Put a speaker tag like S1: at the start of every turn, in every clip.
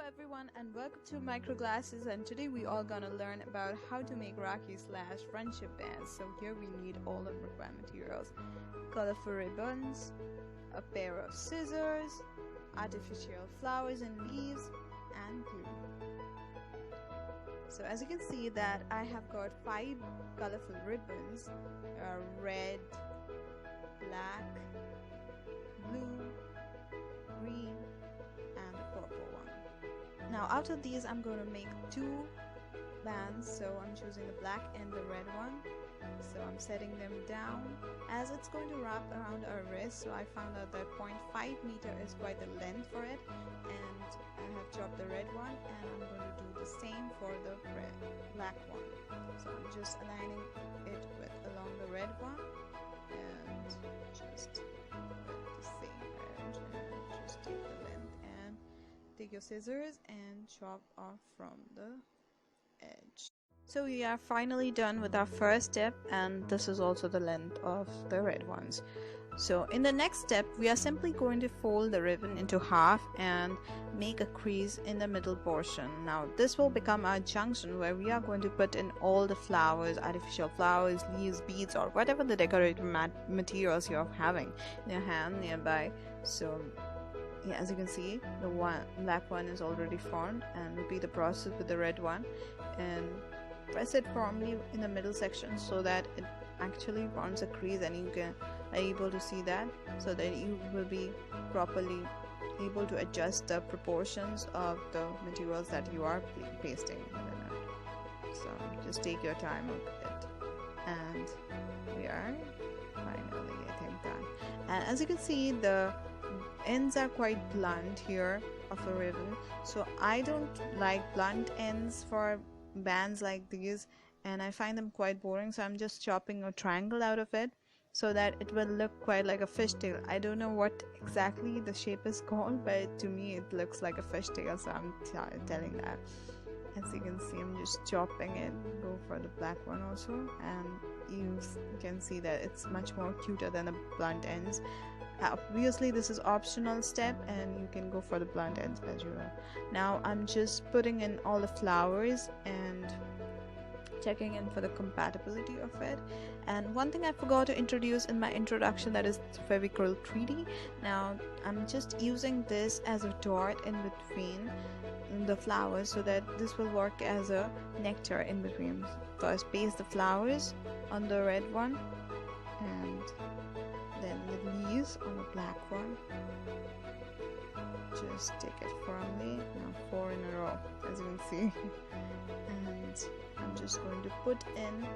S1: everyone and welcome to Micro Glasses, and today we all gonna learn about how to make Rakhi/friendship bands. So here we need all the required materials: colorful ribbons, a pair of scissors, artificial flowers and leaves, and glue. So as you can see that I have got 5 colorful ribbons, red, black, blue, green, and a purple one. Now out of these I'm going to make 2 bands, so I'm choosing the black and the red one. So I'm setting them down as it's going to wrap around our wrist. So I found out that 0.5 meter is quite the length for it, and I have chopped the red one, and I'm going to do the same for the black one. So I'm just aligning it with along the red one and just with the same edge, and just take the length and take your scissors and chop off from the edge. So we are finally done with our first step, and this is also the length of the red ones. So in the next step we are simply going to fold the ribbon into half and make a crease in the middle portion. Now this will become our junction where we are going to put in all the flowers, artificial flowers, leaves, beads, or whatever the decorative materials you're having in your hand nearby. So yeah, as you can see, the black one is already formed, and repeat the process with the red one and press it firmly in the middle section so that it actually forms a crease, and you are able to see that, so that you will be properly able to adjust the proportions of the materials that you are pasting within it. So just take your time with it, and we are finally, I think, done. And as you can see, the ends are quite blunt here of a ribbon, so I don't like blunt ends for bands like these, and I find them quite boring, so I'm just chopping a triangle out of it so that it will look quite like a fishtail. I don't know what exactly the shape is called, but to me it looks like a fishtail, so I'm telling that. As you can see, I'm just chopping it. Go for the black one also, and you can see that it's much more cuter than the blunt ends. Obviously this is optional step, and you can go for the blunt ends as you will. Now I'm just putting in all the flowers and checking in for the compatibility of it. And one thing I forgot to introduce in my introduction, that is Fevicryl 3D. Now I'm just using this as a dot in between the flowers, so that this will work as a nectar in between. First paste the flowers on the red one, and then the leaves on the black one. Just take it firmly. Now 4 in a row, as you can see. And I'm just going to put in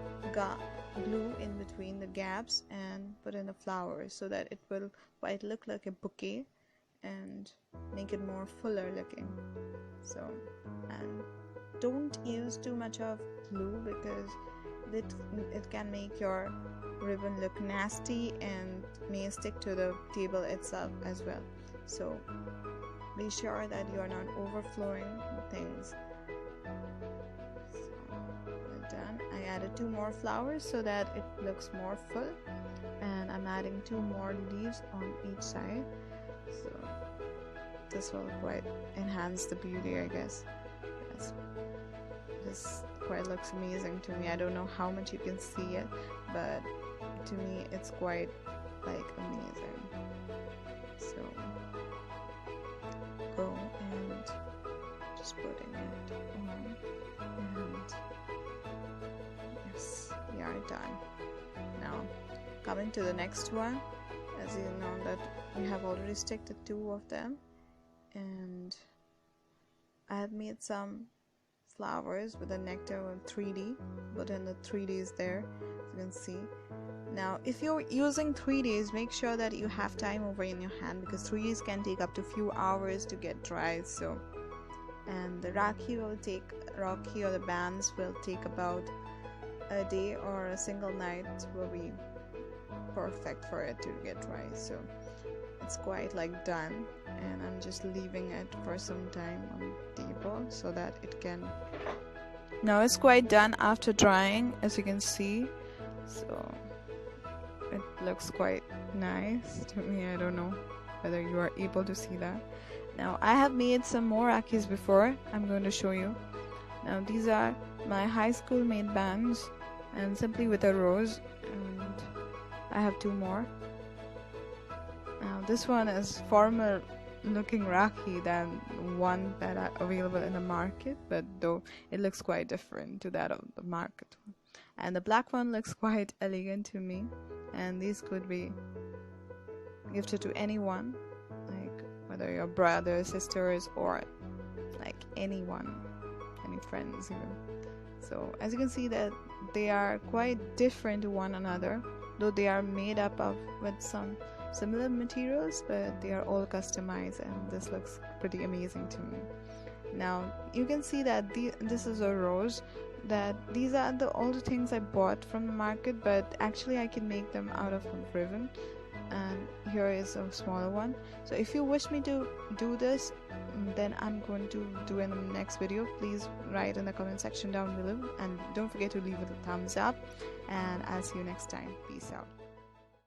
S1: glue in between the gaps and put in the flowers, so that it will quite look like a bouquet and make it more fuller looking. So, and don't use too much of glue, because it can make your ribbon look nasty and may stick to the table itself as well. So be sure that you are not overflowing things. So we're done. I added 2 more flowers so that it looks more full, and I'm adding 2 more leaves on each side, so this will quite enhance the beauty, I guess. Yes. This quite looks amazing to me. I don't know how much you can see it, but to me it's quite like amazing. So go and just putting it on, and yes, we are done. Now coming to the next one, as you know that we have already sticked the 2 of them, and I have made some flowers with a nectar with 3D, put in the 3Ds there, as you can see. Now if you're using 3Ds, make sure that you have time over in your hand, because 3Ds can take up to few hours to get dry. So, and the Rakhi or the bands will take about a day, or a single night will be perfect for it to get dry. So it's quite like done, and I'm just leaving it for some time on the table so that it can. Now it's quite done after drying, as you can see. So it looks quite nice to me. I don't know whether you are able to see that. Now I have made some more Rakis before. I'm going to show you. Now these are my high school made bands, and simply with a rose, and I have 2 more. Now this one is formal looking Rakhi than one that are available in the market, but though it looks quite different to that of the market one. And the black one looks quite elegant to me, and these could be gifted to anyone, like whether your brothers, sisters, or like anyone, any friends even. So as you can see that they are quite different to one another, though they are made up of with some similar materials, but they are all customized, and this looks pretty amazing to me. Now you can see that this is a rose, that these are all the things I bought from the market, but actually I can make them out of a ribbon, and here is a smaller one. So if you wish me to do this, then I'm going to do in the next video. Please write in the comment section down below, and don't forget to leave a thumbs up, and I'll see you next time. Peace out.